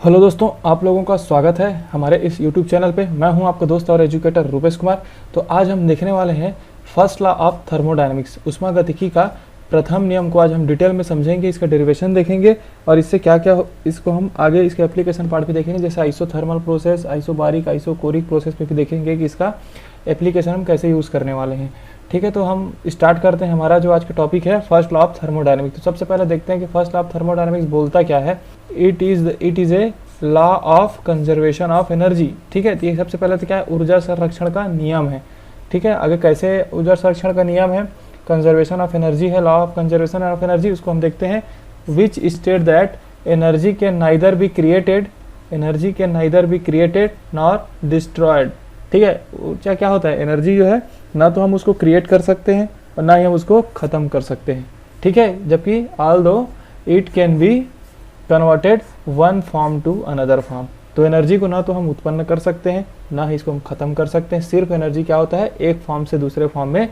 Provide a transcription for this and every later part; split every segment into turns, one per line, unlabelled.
Hello दोस्तों, आप लोगों का स्वागत है हमारे इस यूट्यूब चैनल पे। मैं हूं आपका दोस्त और एजुकेटर रूपेश कुमार। तो आज हम देखने वाले हैं फर्स्ट लॉ ऑफ थर्मोडायनेमिक्स, ऊष्मागतिकी का प्रथम नियम को आज हम डिटेल में समझेंगे, इसका डेरिवेशन देखेंगे और इससे क्या क्या इसको हम आगे इसके एप्लीकेशन पार्ट भी देखेंगे, जैसे isothermal process, isobaric, isochoric process पे भी देखेंगे कि इसका एप्लीकेशन हम कैसे यूज़ करने वाले हैं। ठीक है, तो हम स्टार्ट करते हैं। हमारा जो आज का टॉपिक है फर्स्ट लॉ ऑफ थर्मोडायनेमिक्स। तो सबसे पहले देखते हैं कि फर्स्ट लॉ ऑफ थर्मोडायनेमिक्स बोलता क्या है। It is a law of conservation of energy. ठीक है, तो ये सबसे पहले तो क्या है, ऊर्जा संरक्षण का नियम है। ठीक है, आगे कैसे ऊर्जा संरक्षण का नियम है, कंजर्वेशन ऑफ एनर्जी है, law of conservation of energy, उसको हम देखते हैं। Which state that energy can neither be created nor destroyed. ठीक है, ऊर्जा क्या होता है, एनर्जी जो है ना तो हम उसको क्रिएट कर सकते हैं और ना ही हम उसको ख़त्म कर सकते हैं। ठीक है, जबकि although it can be converted one form to another form. तो एनर्जी को ना तो हम उत्पन्न कर सकते हैं ना ही इसको हम ख़त्म कर सकते हैं। सिर्फ एनर्जी क्या होता है, एक फॉर्म से दूसरे फॉर्म में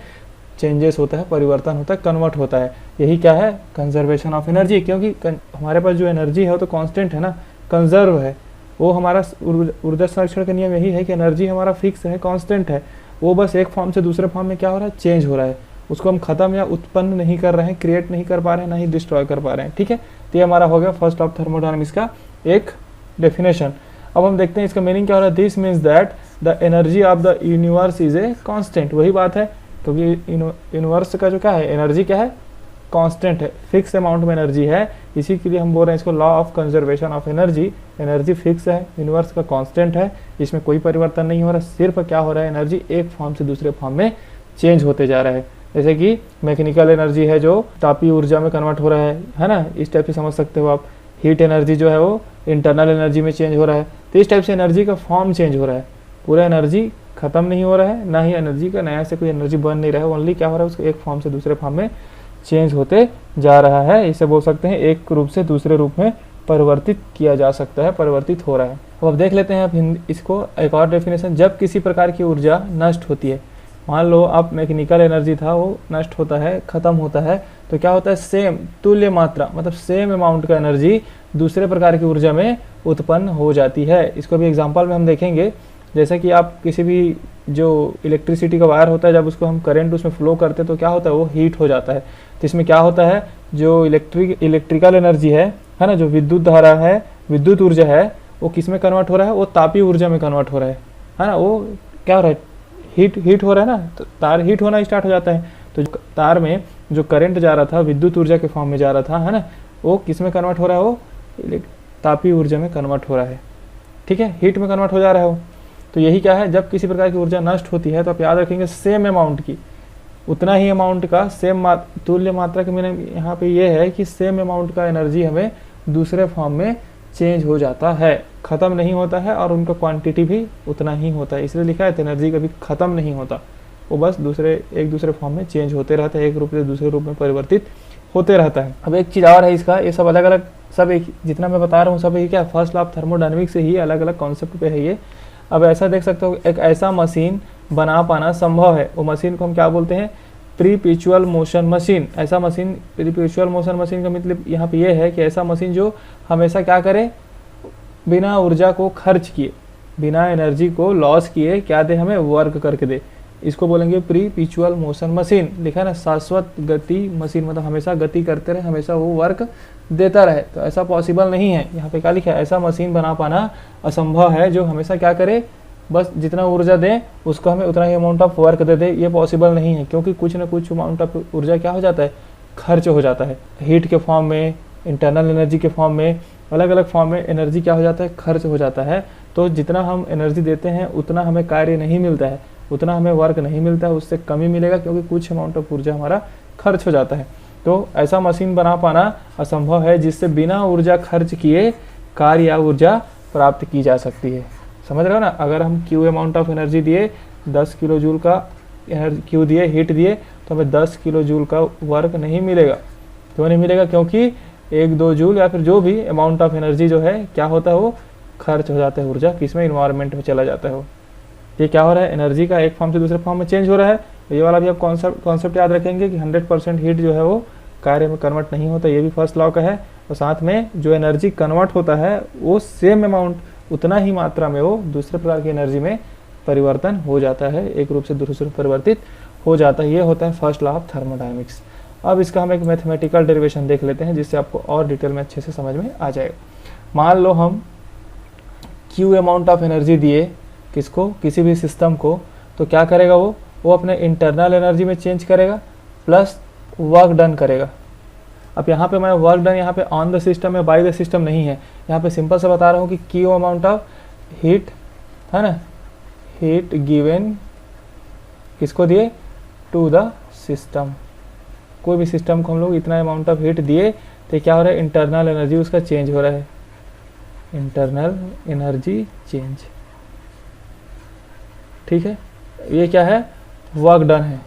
चेंजेस होता है, परिवर्तन होता है, कन्वर्ट होता है। यही क्या है, कंजर्वेशन ऑफ एनर्जी। क्योंकि हमारे पास जो एनर्जी है वो तो कांस्टेंट है ना, कंजर्व है। वो हमारा ऊर्जा संरक्षण का नियम यही है कि एनर्जी हमारा फिक्स है, कांस्टेंट है। वो बस एक फॉर्म से दूसरे फॉर्म में क्या हो रहा है, चेंज हो रहा है। उसको हम खत्म या उत्पन्न नहीं कर रहे हैं, क्रिएट नहीं कर पा रहे हैं, ना ही डिस्ट्रॉय कर पा रहे हैं। ठीक है, तो ये हमारा हो गया फर्स्ट ऑफ थर्मोडायनामिक्स का एक डेफिनेशन। अब हम देखते हैं इसका मीनिंग क्या हो रहा है। This means that the energy of the universe is a constant. वही बात है, क्योंकि यूनिवर्स का जो क्या है, एनर्जी क्या है, कांस्टेंट है, फिक्स अमाउंट में एनर्जी है। इसी के लिए हम बोल रहे हैं इसको law of conservation of energy. Energy fix है, यूनिवर्स का कांस्टेंट है, इसमें कोई परिवर्तन नहीं हो रहा। सिर्फ क्या हो रहा है, एनर्जी एक फॉर्म से दूसरे फॉर्म में चेंज होते जा रहा है। जैसे कि मैकेनिकल एनर्जी है जो तापीय ऊर्जा में कन्वर्ट हो रहा है ना, इस टाइप से समझ सकते हो आप। हीट एनर्जी जो है वो इंटरनल एनर्जी में चेंज हो रहा है। तो इस टाइप से एनर्जी का फॉर्म चेंज हो रहा है। पूरा एनर्जी खत्म नहीं हो रहा है, ना ही एनर्जी का नया से कोई एनर्जी बन नहीं रहा है। ओनली क्या हो रहा है, उसको एक फॉर्म से दूसरे फॉर्म में चेंज होते जा रहा है। इसे बोल सकते हैं एक रूप से दूसरे रूप में परिवर्तित किया जा सकता है, परिवर्तित हो रहा है। अब देख लेते हैं अब इसको एक और डेफिनेशन। जब किसी प्रकार की ऊर्जा नष्ट होती है, मान लो आप मैकेनिकल एनर्जी था वो नष्ट होता है, खत्म होता है, तो क्या होता है, सेम तुल्य मात्रा मतलब सेम अमाउंट का एनर्जी दूसरे प्रकार की ऊर्जा में उत्पन्न हो जाती है। इसको भी एग्जांपल में हम देखेंगे। जैसे कि आप किसी भी जो इलेक्ट्रिसिटी का वायर होता है, जब उसको हम करंट उसमें फ्लो करते हैं तो क्या होता है, वो हीट हो जाता है। तो इसमें क्या होता है, जो इलेक्ट्रिकल एनर्जी है ना, जो विद्युत धारा है, विद्युत ऊर्जा है, वो किस में कन्वर्ट हो रहा है, वो तापीय ऊर्जा में कन्वर्ट हो रहा है ना। वो क्या हो रहा है, हीट हो रहा है ना, तो तार हीट होना स्टार्ट हो जाता है। तो तार में जो करंट जा रहा था विद्युत ऊर्जा के फॉर्म में जा रहा था, है ना, वो किस में कन्वर्ट हो रहा है, वो तापीय ऊर्जा में कन्वर्ट हो रहा है। ठीक है, हीट में कन्वर्ट हो जा रहा है वो। तो यही क्या है, जब किसी प्रकार की ऊर्जा नष्ट होती है तो आप याद रखेंगे सेम अमाउंट की, उतना ही अमाउंट का सेम तुल्य मात्रा के मैंने यहाँ पे ये है कि सेम अमाउंट का एनर्जी हमें दूसरे फॉर्म में चेंज हो जाता है, ख़त्म नहीं होता है, और उनका क्वांटिटी भी उतना ही होता है। इसलिए लिखा है एनर्जी कभी ख़त्म नहीं होता, वो बस एक दूसरे फॉर्म में चेंज होते रहता है, एक रूप से दूसरे रूप में परिवर्तित होते रहता है। अब एक चीज़ और है इसका, ये सब अलग अलग सब एक जितना मैं बता रहा हूँ सब ये क्या फर्स्ट लॉ ऑफ थर्मोडायनेमिक्स से ही अलग अलग कॉन्सेप्ट पे है ये। अब ऐसा देख सकते हो, एक ऐसा मशीन बना पाना संभव है, वो मशीन को हम क्या बोलते हैं, प्रीपिचुअल मोशन मशीन। ऐसा मशीन, प्रीपिचुअल मोशन मशीन का मतलब यहाँ पे ये है कि ऐसा मशीन जो हमेशा क्या करे, बिना ऊर्जा को खर्च किए, बिना एनर्जी को लॉस किए क्या दे, हमें वर्क करके दे। इसको बोलेंगे प्रीपिचुअल मोशन मशीन। लिखा है ना, शाश्वत गति मशीन, मतलब हमेशा गति करते रहे, हमेशा वो वर्क देता रहे। तो ऐसा पॉसिबल नहीं है। यहाँ पे क्या लिखा है, ऐसा मशीन बना पाना असंभव है जो हमेशा क्या करे, बस जितना ऊर्जा दें उसको हमें उतना ही अमाउंट ऑफ वर्क दे दे। ये पॉसिबल नहीं है, क्योंकि कुछ ना कुछ अमाउंट ऑफ ऊर्जा क्या हो जाता है, खर्च हो जाता है। हीट के फॉर्म में, इंटरनल एनर्जी के फॉर्म में, अलग अलग फॉर्म में एनर्जी क्या हो जाता है, खर्च हो जाता है। तो जितना हम एनर्जी देते हैं उतना हमें कार्य नहीं मिलता है, उतना हमें वर्क नहीं मिलता है, उससे कमी मिलेगा, क्योंकि कुछ अमाउंट ऑफ ऊर्जा हमारा खर्च हो जाता है। तो ऐसा मशीन बना पाना असंभव है जिससे बिना ऊर्जा खर्च किए कार्य या ऊर्जा प्राप्त की जा सकती है। समझ रहे हो ना, अगर हम क्यू अमाउंट ऑफ एनर्जी दिए, 10 किलो जूल का क्यू दिए, हीट दिए, तो हमें 10 किलो जूल का वर्क नहीं मिलेगा। क्यों नहीं मिलेगा, क्योंकि 1-2 जूल या फिर जो भी अमाउंट ऑफ एनर्जी जो है क्या होता है, वो खर्च हो जाता है, ऊर्जा किसमें, इन्वायरमेंट में चला जाता है वो। ये क्या हो रहा है, एनर्जी का एक फॉर्म से दूसरे फॉर्म में चेंज हो रहा है। ये वाला भी आप कॉन्सेप्ट याद रखेंगे कि 100% हीट जो है वो कार्य में कन्वर्ट नहीं होता। ये भी फर्स्ट लॉ का है। और साथ में जो एनर्जी कन्वर्ट होता है वो सेम अमाउंट, उतना ही मात्रा में वो दूसरे प्रकार की एनर्जी में परिवर्तन हो जाता है, एक रूप से दूसरे रूप परिवर्तित हो जाता है। ये होता है फर्स्ट लॉ ऑफ थर्मोडायनेमिक्स। अब इसका हम एक मैथमेटिकल डेरिवेशन देख लेते हैं जिससे आपको और डिटेल में अच्छे से समझ में आ जाएगा। मान लो हम Q अमाउंट ऑफ एनर्जी दिए किसको, किसी भी सिस्टम को, तो क्या करेगा वो अपने इंटरनल एनर्जी में चेंज करेगा प्लस वर्क डन करेगा। अब यहाँ पे मैं वर्क डन यहाँ पे ऑन द सिस्टम है, बाय द सिस्टम नहीं है, यहाँ पे सिंपल से बता रहा हूँ कि Q अमाउंट ऑफ हीट है ना, हीट गिवन किसको दिए, टू द सिस्टम। कोई भी सिस्टम को हम लोग इतना अमाउंट ऑफ हीट दिए तो क्या हो रहा है, इंटरनल एनर्जी उसका चेंज हो रहा है, इंटरनल एनर्जी चेंज। ठीक है, ये क्या है, वर्क डन है।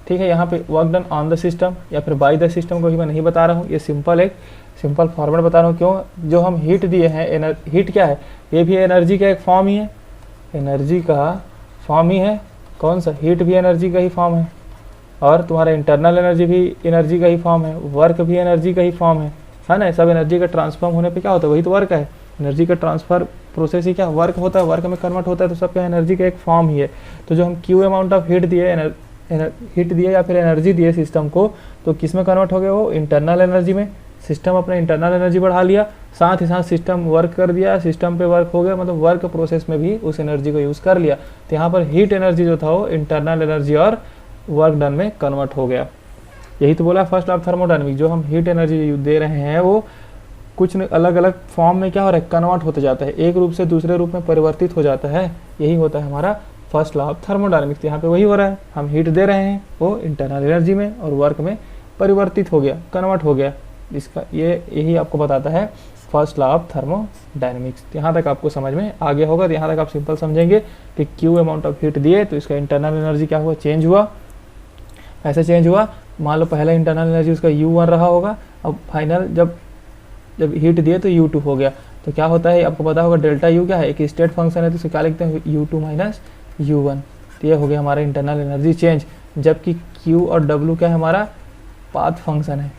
ठीक है, यहाँ पे work done on the system या फिर बाय द सिस्टम को ही मैं नहीं बता रहा हूँ, ये सिंपल फॉर्मेट बता रहा हूँ। क्यों, जो हम हीट दिए हैं, हीट क्या है, ये भी एनर्जी का एक फॉर्म ही है, एनर्जी का फॉर्म ही है। कौन सा, हीट भी एनर्जी का ही फॉर्म है, और तुम्हारा इंटरनल एनर्जी भी एनर्जी का ही फॉर्म है, वर्क भी एनर्जी का ही फॉर्म है ना। सब एनर्जी का ट्रांसफॉर्म होने पे क्या होता है, वही तो वर्क है। एनर्जी का ट्रांसफर प्रोसेस ही क्या वर्क होता है, वर्क में कन्वर्ट होता है, तो सबका एनर्जी का एक फॉर्म ही है। तो जो हम Q अमाउंट ऑफ हीट दिए, हीट दिए या फिर एनर्जी दिए सिस्टम को, तो किस में कन्वर्ट हो गया, वो इंटरनल एनर्जी में। सिस्टम अपना इंटरनल एनर्जी बढ़ा लिया, साथ ही साथ सिस्टम वर्क कर दिया, सिस्टम पे वर्क हो गया, मतलब वर्क प्रोसेस में भी उस एनर्जी को यूज़ कर लिया। तो यहाँ पर हीट एनर्जी जो था वो इंटरनल एनर्जी और वर्क डन में कन्वर्ट हो गया। यही तो बोला फर्स्ट ऑफ थर्मोडायनामिक्स, जो हम हीट एनर्जी दे रहे हैं वो कुछ अलग अलग फॉर्म में क्या हो रहा है, कन्वर्ट होते जाता है, एक रूप से दूसरे रूप में परिवर्तित हो जाता है। यही होता है हमारा फर्स्ट लॉ ऑफ थर्मोडायनामिक्स। यहाँ पे वही हो रहा है, हम हीट दे रहे हैं, वो इंटरनल एनर्जी में और वर्क में परिवर्तित हो गया, कन्वर्ट हो गया। इसका यही आपको बताता है फर्स्ट लॉ ऑफ थर्मोडायनामिक्स। यहाँ तक आपको समझ में आ गया होगा। यहाँ तक आप सिंपल समझेंगे कि Q अमाउंट ऑफ हीट दिए तो इसका इंटरनल एनर्जी क्या हुआ, चेंज हुआ। ऐसे चेंज हुआ, मान लो पहला इंटरनल एनर्जी उसका U1 रहा होगा, अब फाइनल जब हीट दिए तो U2 हो गया। तो क्या होता है आपको पता होगा, डेल्टा U क्या है, एक स्टेट फंक्शन है, तो इसे क्या लिखते हैं, U2 माइनस U1। तो ये हो गया हमारा इंटरनल एनर्जी चेंज। जबकि Q और W क्या है, हमारा पाथ फंक्शन है।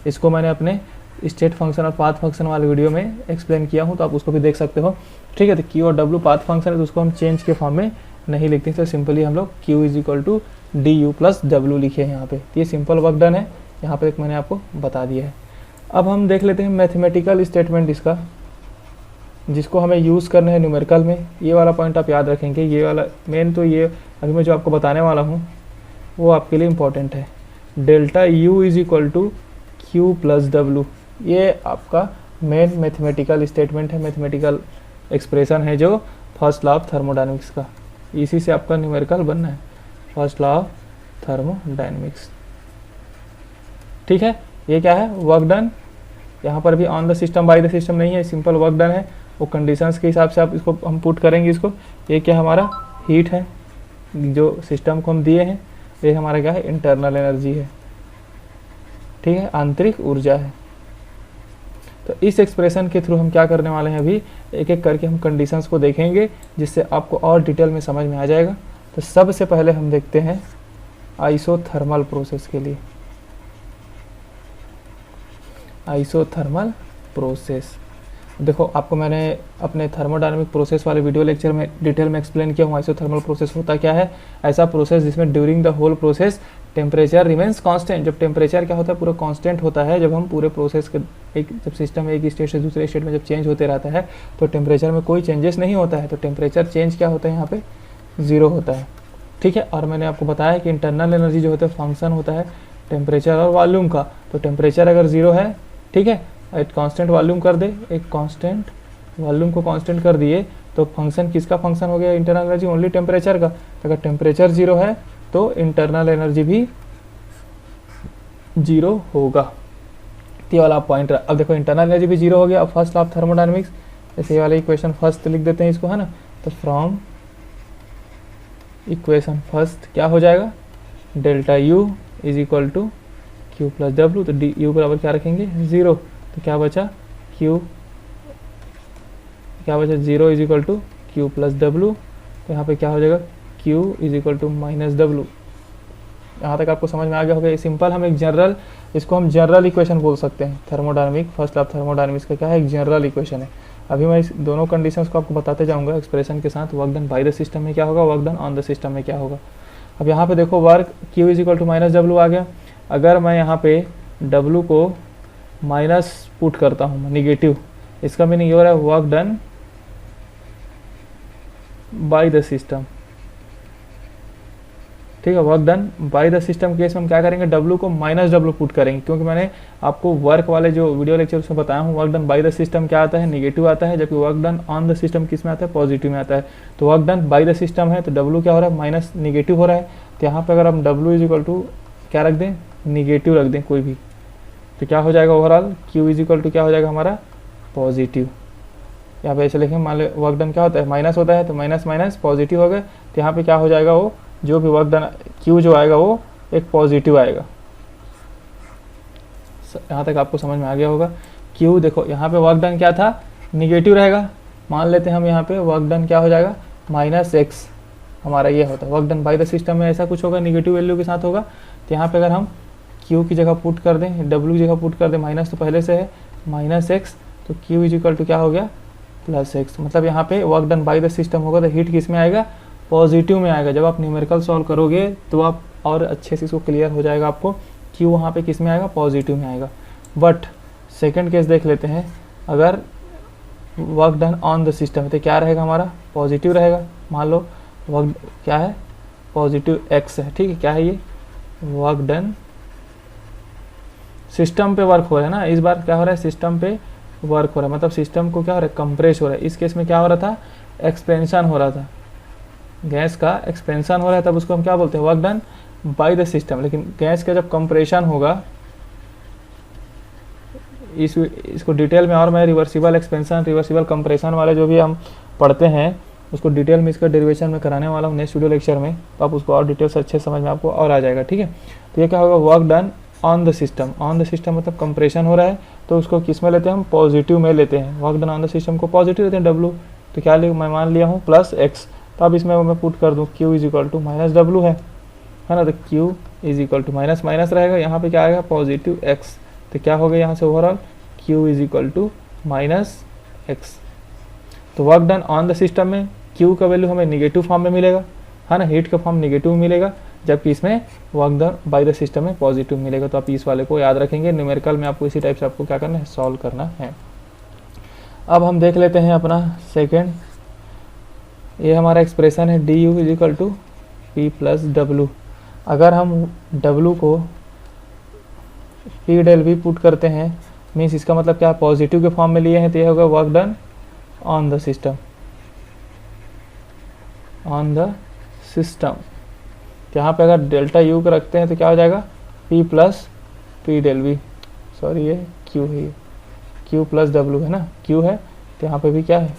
इसको मैंने अपने स्टेट फंक्शन और पाथ फंक्शन वाले वीडियो में एक्सप्लेन किया हूँ, तो आप उसको भी देख सकते हो। ठीक है, तो Q और W पाथ फंक्शन है, तो उसको हम चेंज के फॉर्म में नहीं लिखते, तो सिंपली हम लोग Q is equal to du plus W लिखे हैं यहाँ पे। तो ये सिंपल वर्क डन है, यहाँ पे मैंने आपको बता दिया है। अब हम देख लेते हैं मैथमेटिकल स्टेटमेंट इसका, जिसको हमें यूज़ करना है न्यूमेरिकल में। ये वाला पॉइंट आप याद रखेंगे, ये वाला मेन, तो ये अभी मैं जो आपको बताने वाला हूँ वो आपके लिए इम्पोर्टेंट है। Delta U is equal to Q plus W, ये आपका मेन मैथमेटिकल स्टेटमेंट है, मैथमेटिकल एक्सप्रेशन है जो फर्स्ट लॉ ऑफ थर्मोडायनेमिक्स का। इसी से आपका न्यूमेरिकल बनना है, फर्स्ट लॉ ऑफ थर्मोडायनेमिक्स। ठीक है, ये क्या है, वर्क डन। यहाँ पर भी on the system by the system नहीं है, सिंपल वर्क डन है। वो कंडीशंस के हिसाब से आप इसको हम पुट करेंगे इसको। ये क्या हमारा हीट है जो सिस्टम को हम दिए हैं, ये हमारा क्या है, इंटरनल एनर्जी है। ठीक है, आंतरिक ऊर्जा है। तो इस एक्सप्रेशन के थ्रू हम क्या करने वाले हैं, अभी एक एक करके हम कंडीशंस को देखेंगे, जिससे आपको और डिटेल में समझ में आ जाएगा। तो सबसे पहले हम देखते हैं आइसोथर्मल प्रोसेस के लिए। आइसोथर्मल प्रोसेस, देखो आपको मैंने अपने थर्मोडायनामिक प्रोसेस वाले वीडियो लेक्चर में डिटेल में एक्सप्लेन किया हूँ आइसोथर्मल प्रोसेस होता क्या है। ऐसा प्रोसेस जिसमें during the whole process temperature remains constant. जब टेम्परेचर क्या होता है, पूरा कांस्टेंट होता है। जब हम पूरे प्रोसेस के जब सिस्टम एक स्टेट से दूसरे स्टेट में जब चेंज होते रहता है तो टेम्परेचर में कोई चेंजेस नहीं होता है। तो टेम्परेचर चेंज क्या होता है, यहाँ पे 0 होता है। ठीक है, और मैंने आपको बताया कि इंटरनल एनर्जी जो होता है फंक्शन होता है टेम्परेचर और वॉल्यूम का। तो टेम्परेचर अगर 0 है, ठीक है, एक कांस्टेंट वॉल्यूम कर दे, एक कांस्टेंट वॉल्यूम को कांस्टेंट कर दिए, तो फंक्शन किसका फंक्शन हो गया, इंटरनल एनर्जी ओनली टेम्परेचर का। तो अगर टेम्परेचर 0 है तो इंटरनल एनर्जी भी 0 होगा। ये वाला पॉइंट। अब देखो इंटरनल एनर्जी भी 0 हो गया। अब फर्स्ट लॉ ऑफ थर्मोडायनेमिक्स, जैसे ये वाला इक्वेशन फर्स्ट लिख देते हैं इसको, है ना। तो फ्रॉम इक्वेशन फर्स्ट क्या हो जाएगा, delta U is equal to Q plus W। तो डी U बराबर क्या रखेंगे, 0। तो क्या बचा, Q क्या बचा, 0 is equal to Q plus W। तो यहाँ पे क्या हो जाएगा, Q is equal to minus W। यहाँ तक आपको समझ में आ गया होगा। ये सिंपल हम एक जनरल, इसको हम जनरल इक्वेशन बोल सकते हैं। Thermodynamic, first law of thermodynamics का क्या है, एक जनरल इक्वेशन है। अभी मैं इस दोनों कंडीशंस को आपको बताते जाऊंगा एक्सप्रेशन के साथ। Work done by the system में क्या होगा, work done on the system में क्या होगा। अब यहाँ पे देखो work Q is equal to minus W आ गया। अगर मैं यहाँ पे W को माइनस पुट करता हूँ, निगेटिव, इसका मीनिंग ये हो रहा है work done by the system. ठीक है, work done by the system case में हम क्या करेंगे, W को माइनस डब्लू पुट करेंगे, क्योंकि मैंने आपको वर्क वाले जो वीडियो लेक्चर उसमें बताया हूँ work done by the system क्या आता है, निगेटिव आता है, जबकि work done on the system किस में आता है, पॉजिटिव में आता है। तो work done by the system है तो W क्या हो रहा है, माइनस निगेटिव हो रहा है। तो यहाँ पर अगर हम W इज इक्वल टू क्या रख दें, निगेटिव रख दें कोई भी, तो क्या हो जाएगा overall Q is equal to क्या हो जाएगा हमारा, पॉजिटिव। यहाँ पे ऐसे लिखें, मान लो वर्क डन क्या होता है, माइनस होता है, तो माइनस माइनस पॉजिटिव हो गए। तो यहाँ पे क्या हो जाएगा, वो जो भी वर्क डन Q जो आएगा वो एक पॉजिटिव आएगा। यहाँ तक आपको समझ में आ गया होगा। Q देखो यहाँ पे वर्क डन क्या था, निगेटिव रहेगा। मान लेते हैं हम यहाँ पे वर्क डन क्या हो जाएगा, माइनस एक्स हमारा ये होता है। Work done by the system में ऐसा कुछ होगा, निगेटिव वैल्यू के साथ होगा। तो यहाँ पे अगर हम Q की जगह पुट कर दें, W की जगह पुट कर दें, माइनस तो पहले से है, माइनस एक्स, तो Q इज इक्वल टू क्या हो गया, प्लस एक्स। मतलब यहाँ पे work done by the system होगा तो हीट किस में आएगा, पॉजिटिव में आएगा। जब आप न्यूमेरिकल सॉल्व करोगे तो आप और अच्छे से इसको क्लियर हो जाएगा आपको, Q वहाँ पे किस में आएगा, पॉजिटिव में आएगा। बट सेकंड केस देख लेते हैं, अगर work done on the system तो क्या रहेगा हमारा, पॉजिटिव रहेगा। मान लो वर्क क्या है, पॉजिटिव एक्स है, ठीक है, क्या है ये, वर्क डन सिस्टम पे वर्क हो रहा है ना, इस बार क्या हो रहा है, सिस्टम पे वर्क हो रहा है, मतलब सिस्टम को क्या हो रहा है, कंप्रेस हो रहा है। इस केस में क्या हो रहा था, एक्सपेंशन हो रहा था, गैस का एक्सपेंशन हो रहा है, तब उसको हम क्या बोलते हैं, work done by the system. लेकिन गैस का जब कंप्रेशन होगा, इसको डिटेल में और मैं रिवर्सिबल एक्सपेंशन, रिवर्सिबल कंप्रेशन वाले जो भी हम पढ़ते हैं उसको डिटेल में इसका डेरिवेशन में कराने वाला हूँ नेक्स्ट वीडियो लेक्चर में, तो आप उसको और डिटेल से अच्छे समझ में आपको और आ जाएगा, ठीक है। तो ये क्या होगा, work done on the system. On the system मतलब कंप्रेशन हो रहा है, तो उसको किस में लेते हैं हम, पॉजिटिव में लेते हैं। Work done on the system को पॉजिटिव लेते हैं, W, तो क्या मैं मान लिया हूँ प्लस एक्स। तो अब इसमें मैं पुट कर दूँ Q is equal to minus W है ना, तो Q is equal to minus minus रहेगा, यहाँ पे क्या आएगा, पॉजिटिव एक्स। तो क्या हो गया यहाँ से overall, Q is equal to minus X. तो work done on the system में Q का वैल्यू हमें निगेटिव फॉर्म में मिलेगा, है ना, हीट का फॉर्म निगेटिव मिलेगा, जबकि इसमें work done by the system में पॉजिटिव मिलेगा। तो आप इस वाले को याद रखेंगे, न्यूमेरिकल में आपको इसी टाइप से आपको क्या करना है, सॉल्व करना है। अब हम देख लेते हैं अपना सेकेंड, ये हमारा एक्सप्रेशन है D U is equal to P plus W. अगर हम W को पी डेल वी पुट करते हैं, मीन्स इसका मतलब क्या, पॉजिटिव के फॉर्म में लिए हैं, तो ये होगा work done on the system, on the system. यहाँ पे अगर डेल्टा यू को रखते हैं तो क्या हो जाएगा, P plus P del V, sorry ये Q है, ये Q प्लस W है ना, Q है, तो यहाँ पे भी क्या है,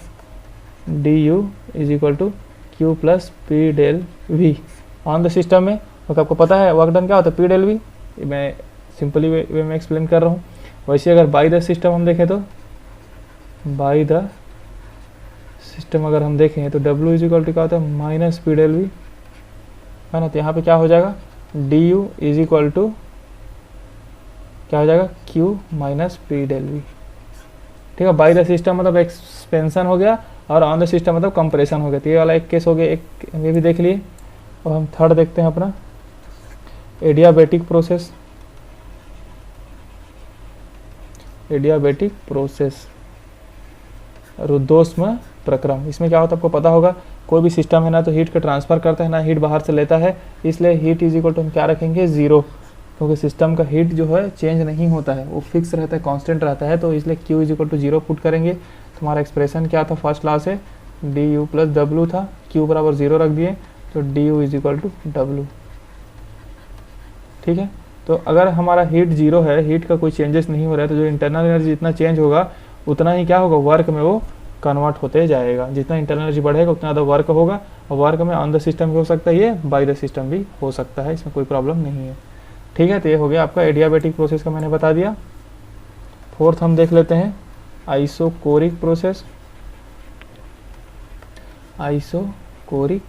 D U is equal to Q plus P del V on the system में। तो आपको पता है वर्क डन क्या होता है, पी डेल वी, मैं सिंपली वे में एक्सप्लेन कर रहा हूँ। वैसे अगर बाय द सिस्टम हम देखें, तो बाय द सिस्टम अगर हम देखें तो W इज इक्वल टू क्या होता है, माइनस पी डेल वी, है ना। तो यहाँ पे क्या हो जाएगा, D U is equal to क्या हो जाएगा, Q minus P del V, ठीक है। बाय द सिस्टम मतलब एक्सपेंशन हो गया, और ऑन द सिस्टम मतलब कंप्रेशन हो गया। तो ये वाला एक केस हो गया, एक ये भी देख लिए। और हम थर्ड देखते हैं अपना एडियाबैटिक प्रोसेस। एडियाबैटिक प्रोसेस, रुद्धोष्म प्रक्रम। इसमें क्या होता है आपको पता होगा, कोई भी सिस्टम है ना तो हीट का ट्रांसफर करता है ना हीट बाहर से लेता है, इसलिए हीट इज इक्वल टू हम क्या रखेंगे, जीरो, क्योंकि सिस्टम का हीट जो है चेंज नहीं होता है, वो फिक्स रहता है, कांस्टेंट रहता है। तो इसलिए Q is equal to zero put करेंगे। तुम्हारा एक्सप्रेशन क्या था फर्स्ट क्लास से, डी यू प्लस डब्लू था, Q बराबर जीरो रख दिए, तो D U is equal to W, ठीक है। तो अगर हमारा हीट जीरो है, हीट का कोई चेंजेस नहीं हो रहा है, तो जो इंटरनल एनर्जी जितना चेंज होगा उतना ही क्या होगा, वर्क में वो कन्वर्ट होते जाएगा। जितना इंटरनल एनर्जी बढ़ेगा उतना ज़्यादा वर्क होगा, और वर्क में ऑन द सिस्टम भी हो सकता है, ये बाय द सिस्टम भी हो सकता है, इसमें कोई प्रॉब्लम नहीं है, ठीक है। तो ये हो गया आपका एडियाबैटिक प्रोसेस का मैंने बता दिया। फोर्थ हम देख लेते हैं आइसोकोरिक प्रोसेस। आइसोकोरिक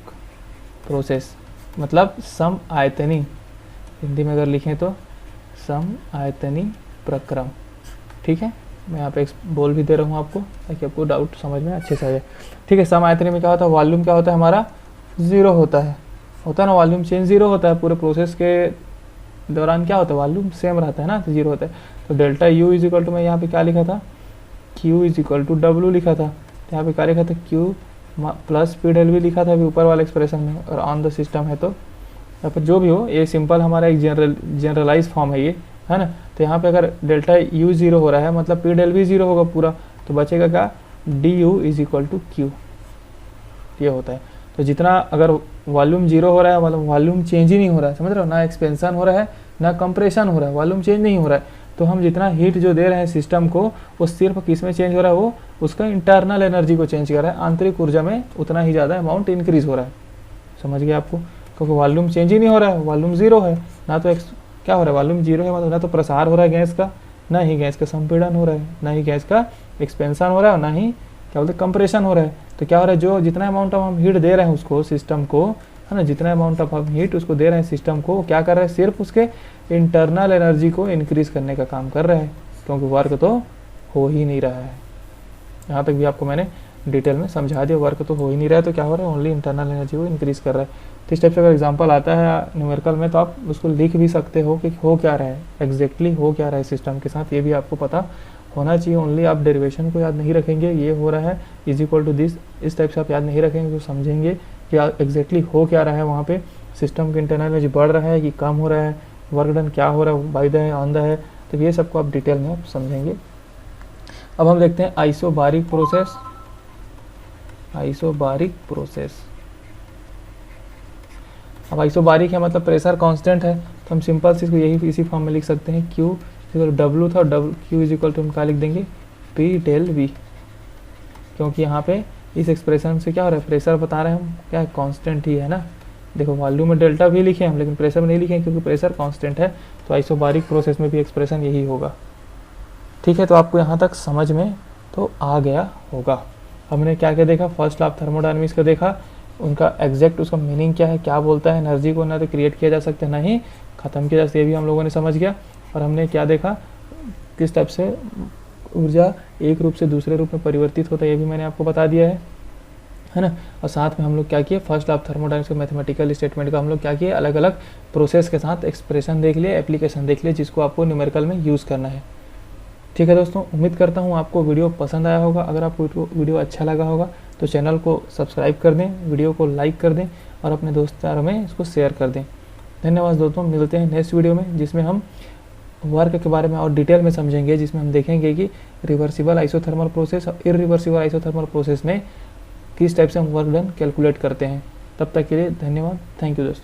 प्रोसेस मतलब सम आयतनी, हिंदी में अगर लिखें तो सम आयतनी प्रक्रम। ठीक है, मैं यहाँ पे बोल भी दे रहा हूँ आपको ताकि आपको डाउट समझ में अच्छे से आ जाए। ठीक है, सम आयतनी में क्या होता है, वॉल्यूम क्या होता है हमारा 0 होता है ना, वॉल्यूम चेंज 0 होता है, पूरे प्रोसेस के दौरान क्या होता है वॉल्यूम सेम रहता है ना, तो 0 होता है। तो delta U is equal to, मैं यहाँ पे क्या लिखा था, Q is equal to W लिखा था, तो यहाँ पे क्या लिखा था, क्यू प्लस पी डेल भी लिखा था अभी ऊपर वाले एक्सप्रेशन में, और ऑन द सिस्टम है तो यहाँ पर जो भी हो, ये सिंपल हमारा एक जनरलाइज फॉर्म है ये, है ना। तो यहाँ पे अगर डेल्टा यू 0 हो रहा है मतलब पी डेल भी 0 होगा पूरा, तो बचेगा क्या, D U is equal to Q, ये होता है। तो जितना अगर वॉल्यूम 0 हो रहा है मतलब वॉल्यूम चेंज ही नहीं हो रहा है, समझ रहे हो, ना एक्सपेंशन हो रहा है ना कंप्रेशन हो रहा है, वॉल्यूम चेंज नहीं हो रहा है, तो हम जितना हीट जो दे रहे हैं सिस्टम को वो सिर्फ किस में चेंज हो रहा है, वो उसका इंटरनल एनर्जी को चेंज कर रहा है, आंतरिक ऊर्जा में उतना ही ज़्यादा अमाउंट इंक्रीज हो रहा है। समझ गए आपको, क्योंकि वॉल्यूम चेंज ही नहीं हो रहा है, वॉल्यूम 0 है, ना तो क्या हो रहा है, वॉल्यूम 0 है मतलब ना तो प्रसार हो रहा है गैस का, ना ही गैस का संपीड़न हो रहा है, ना ही गैस का एक्सपेंशन हो रहा है, ना ही क्या बोलते हैं कंप्रेशन हो रहा है। तो क्या हो रहा है, जो जितना अमाउंट ऑफ हम हीट दे रहे हैं उसको सिस्टम को, है ना, जितना अमाउंट ऑफ हम हीट उसको दे रहे हैं सिस्टम को, क्या कर रहा है, सिर्फ उसके इंटरनल एनर्जी को इंक्रीज करने का काम कर रहा है, क्योंकि वर्क तो हो ही नहीं रहा है। यहाँ तक भी आपको मैंने डिटेल में समझा दिया, वर्क तो हो ही नहीं रहा है, तो क्या हो रहा है, ओनली इंटरनल एनर्जी को इंक्रीज कर रहा है। तो इस टाइप से अगर एग्जांपल आता है न्यूमेरिकल में तो आप उसको लिख भी सकते हो कि हो क्या रहा है, एग्जैक्टली हो क्या रहा है सिस्टम के साथ, ये भी आपको पता होना चाहिए। ओनली आप डेरिवेशन को याद नहीं रखेंगे, ये हो रहा है इज इक्वल टू दिस, इस टाइप से आप याद नहीं रखेंगे तो समझेंगे कि एग्जैक्टली हो क्या रहा है वहाँ पे, सिस्टम की इंटरनल एनर्जी बढ़ रहा है कि कम हो रहा है, वर्क डन क्या हो रहा है, बाय द है, ऑन द है, तो ये सबको आप डिटेल में आप समझेंगे। अब हम देखते हैं आइसोबारिक प्रोसेस। आइसोबारिक प्रोसेस, अब आइसोबारिक है मतलब प्रेशर कांस्टेंट है, तो हम सिंपल से इसको यही इसी फॉर्म में लिख सकते हैं, क्यू इक्वल डब्ल्यू था, क्यू इज इक्वल टू हम क्या लिख देंगे, पी डेल वी, क्योंकि यहाँ पे इस एक्सप्रेशन से क्या हो रहा है, प्रेशर बता रहे हैं हम, क्या है कांस्टेंट ही है ना। देखो वॉल्यूम में डेल्टा भी लिखे हम लेकिन प्रेशर में नहीं लिखे क्योंकि प्रेशर कांस्टेंट है, तो आइसोबारिक प्रोसेस में भी एक्सप्रेशन यही होगा। ठीक है, तो आपको यहाँ तक समझ में तो आ गया होगा। हमने क्या क्या देखा, फर्स्ट लॉ ऑफ थर्मोडायनामिक्स का देखा, उनका एग्जैक्ट उसका मीनिंग क्या है, क्या बोलता है, एनर्जी को ना तो क्रिएट किया जा सकता है ना ही ख़त्म किया जा सकता है, ये भी हम लोगों ने समझ गया। और हमने क्या देखा, किस टाइप से ऊर्जा एक रूप से दूसरे रूप में परिवर्तित होता है, ये भी मैंने आपको बता दिया है ना। और साथ में हम लोग क्या किए, फर्स्ट लॉ ऑफ थर्मोडायनामिक्स के मैथमेटिकल स्टेटमेंट का हम लोग क्या किए, अलग अलग प्रोसेस के साथ एक्सप्रेशन देख लिए, एप्लीकेशन देख लिए, जिसको आपको न्यूमेरिकल में यूज़ करना है। ठीक है दोस्तों, उम्मीद करता हूँ आपको वीडियो पसंद आया होगा। अगर आपको वीडियो अच्छा लगा होगा तो चैनल को सब्सक्राइब कर दें, वीडियो को लाइक कर दें और अपने दोस्तों में इसको शेयर कर दें। धन्यवाद दोस्तों, मिलते हैं नेक्स्ट वीडियो में जिसमें हम वर्क के बारे में और डिटेल में समझेंगे, जिसमें हम देखेंगे कि रिवर्सिबल आइसोथर्मल प्रोसेस और इरिवर्सिबल आइसोथर्मल प्रोसेस में किस टाइप से हम वर्क डन कैलकुलेट करते हैं। तब तक के लिए धन्यवाद, थैंक यू दोस्तों।